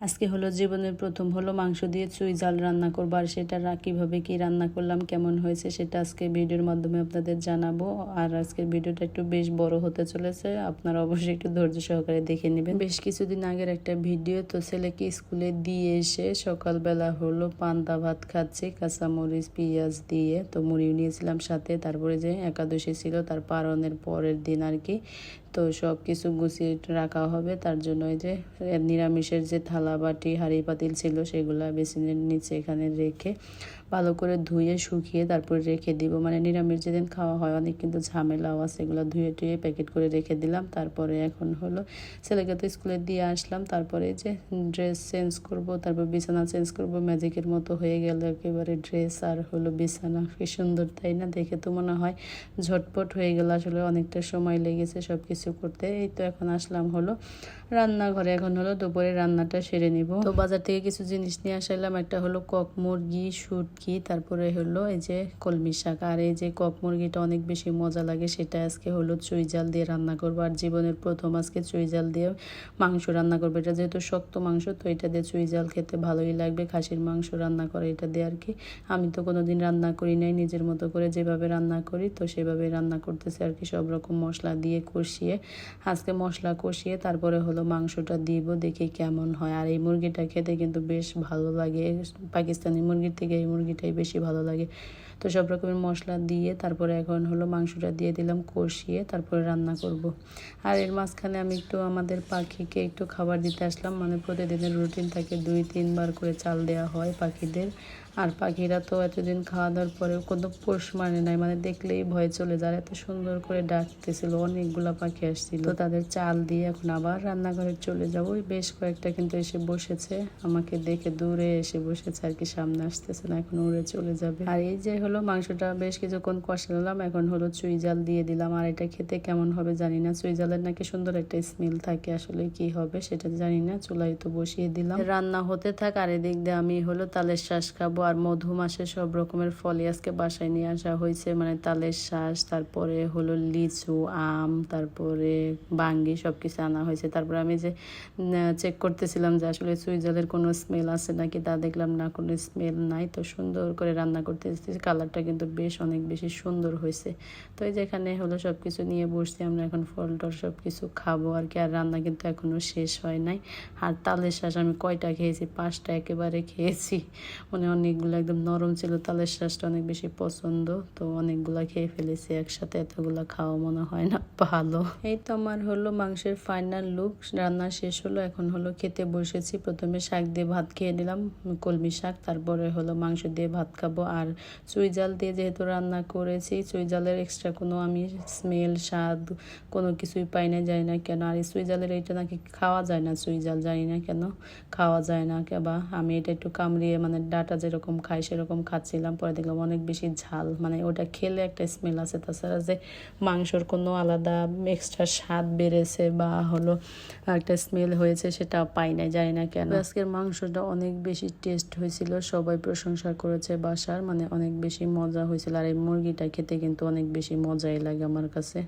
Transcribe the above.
আজকে হলো জীবনের প্রথম হলো মাংস দিয়ে চুই ঝাল রান্না করবো, আর সেটা কীভাবে কি রান্না করলাম, কেমন হয়েছে সেটা আজকে ভিডিওর মাধ্যমে আপনাদের জানাবো। আর আজকের ভিডিওটা একটু বেশ বড় হতে চলেছে, আপনারা অবশ্যই একটু ধৈর্য সহকারে দেখে নেবেন। বেশ কিছুদিন আগের একটা ভিডিও, তো ছেলেকে স্কুলে দিয়ে এসে সকালবেলা হলো পান্তা ভাত খাচ্ছি কাঁচামরিচ পেঁয়াজ দিয়ে, তো মুড়িও নিয়েছিলাম সাথে। তারপরে যে একাদশী ছিল তার পারণের পরের দিন আর কি, তো সব কিছু গুছিয়ে রাখা হবে। তার জন্য এই যে নিরামিষের যে থালা বাটি হাঁড়ি পাতিল ছিল সেগুলো বেসিনের নিচে এখানে রেখে ভালো করে ধুয়ে শুকিয়ে তারপরে রেখে দিব। মানে নিরামিষ যেদিন খাওয়া হয় অনেক কিন্তু ঝামেলাও আছে, এগুলো ধুয়ে টুয়ে প্যাকেট করে রেখে দিলাম। তারপরে এখন হলো ছেলেকে তো স্কুলে দিয়ে আসলাম, তারপরে যে ড্রেস চেঞ্জ করব, তারপর বিছানা চেঞ্জ করব। ম্যাজিকের মতো হয়ে গেল একেবারে ড্রেস আর হলো বিছানা। কি সুন্দর তাই না? দেখে তো মনে হয় ঝটপট হয়ে গেল, আসলে অনেকটা সময় লেগেছে সব কিছু করতে। এই তো এখন আসলাম হলো রান্নাঘরে, এখন হলো দুপুরে রান্নাটা সেরে নিব। তো বাজার থেকে কিছু জিনিস নিয়ে আসলাম, একটা হলো কক মুরগি, শুটকি, তারপরে হলো এই যে কলমি শাক। আর এই যে কক মুরগিটা অনেক বেশি মজা লাগে, সেটা আজকে হলো চুই জাল দিয়ে রান্না করবো। আর জীবনের প্রথম আজকে চুই জাল দিয়ে মাংস রান্না করবো। এটা যেহেতু শক্ত মাংস, তো এটা দিয়ে চুই জাল খেতে ভালোই লাগবে। খাসির মাংস রান্না করে এটা দিয়ে আর কি। আমি তো কোনোদিন রান্না করি নাই, নিজের মতো করে যেভাবে রান্না করি তো সেভাবে রান্না করতেছি আর কি, সব রকম মশলা দিয়ে কষিয়ে। আজকে মশলা কষিয়ে তারপরে হলো মাংসটা দিব, দেখি কেমন হয়। আর এই মুরগিটা খেতে কিন্তু বেশ ভালো লাগে, পাকিস্তানি মুরগির থেকে এই মুরগিটাই বেশি ভালো লাগে। তো সব রকমের মশলা দিয়ে তারপরে এখন হলো মাংসটা দিয়ে দিলাম কষিয়ে, তারপরে রান্না করব। আর এর মাঝখানে আমি একটু আমাদের পাখিকে একটু খাবার দিতে আসলাম। মানে প্রতিদিনের রুটিন থাকে 2-3 বার করে চাল দেওয়া হয় পাখিদের। আর পাখিরা তো এতদিন খাওয়া দাওয়ার পরেও কোনো পোষ মানে নাই, মানে দেখলেই ভয় চলে যায়। এত সুন্দর করে ডাকতেছিল, অনেকগুলা পাখি আসছিল। তো তাদের চাল দিয়ে এখন আবার রান্নাঘরে চলে যাব। বেশ কয়েকটা কিন্তু এসে বসেছে, আমাকে দেখে দূরে এসে বসেছে আর কি, সামনে আসতেছে না, এখন উড়ে চলে যাবে। আর এই যে হলো মাংসটা বেশ কিছুক্ষণ কষালাম, এখন হলো চুই জাল দিয়ে দিলাম। আর এটা খেতে কেমন হবে জানি না, চুই জালের নাকি সুন্দর একটা স্মেল থাকে, আসলে কি হবে সেটা জানি না। চুলাই তো বসিয়ে দিলাম, রান্না হতে থাক। আর এদিক দিয়ে আমি হলো তালের শ্বাস খাবো। আর মধু মাসে সব রকমের ফলই আজকে বাসায় নিয়ে আসা হয়েছে, মানে তালের শ্বাস, তারপরে হলো লিচু, আম, তারপরে বাঙ্গি সব কিছু আনা হয়েছে। তারপরে আমি যে চেক করতেছিলাম যে আসলে চুই জালের কোনো স্মেল আছে নাকি, তা দেখলাম না, কোনো স্মেল নাই। তো সুন্দর করে রান্না করতে কালারটা কিন্তু বেশ অনেক বেশি সুন্দর হয়েছে। তো এই যেখানে হলো সব কিছু নিয়ে বসছি আমরা, এখন ফল টল সব কিছু খাবো আর কি। আর রান্না কিন্তু এখনও শেষ হয় নাই। আর তালের শ্বাস আমি কয়টা খেয়েছি, 5টা একেবারে খেয়েছি। মানে অনেকগুলো একদম নরম ছিল, তালের শ্বাসটা অনেক বেশি পছন্দ, তো অনেকগুলা খেয়ে ফেলেছি একসাথে। এতগুলা খাওয়া মনে হয় না ভালো। এই তো আমার হলো মাংসের ফাইনাল লুক, রান্না শেষ হলো, এখন হলো খেতে বসেছি। প্রথমে শাক দিয়ে ভাত খেয়ে নিলাম, কলমি শাক, তারপরে হলো মাংস দিয়ে ভাত খাবো। আর চুই জাল দিয়ে যেহেতু রান্না করেছি, চুই জালের এক্সট্রা কোনো আমি স্মেল স্বাদ কোনো কিছুই পাই না, জানি না কেন। আর এই চুই জালের এইটা নাকি খাওয়া যায় না, চুই জাল জানি না কেন খাওয়া যায় না। বা আমি এটা একটু কামড়িয়ে মানে ডাটা যেরকম খাই সেরকম খাচ্ছিলাম, পরে দেখলাম অনেক বেশি ঝাল, মানে ওটা খেলে একটা স্মেল আছে। তাছাড়া যে মাংসর কোনো আলাদা এক্সট্রা স্বাদ বেড়েছে বা হলো একটা স্মেল হয়েছে সেটা পাই না, জানি না কেন। আজকের মাংসটা অনেক বেশি টেস্ট হয়েছিল, সবাই প্রশংসা করেছে বাসার, মানে অনেক বেশি মজা হয়েছিল। আর এই মুরগিটা খেতে কিন্তু অনেক বেশি মজাই লাগে আমার কাছে।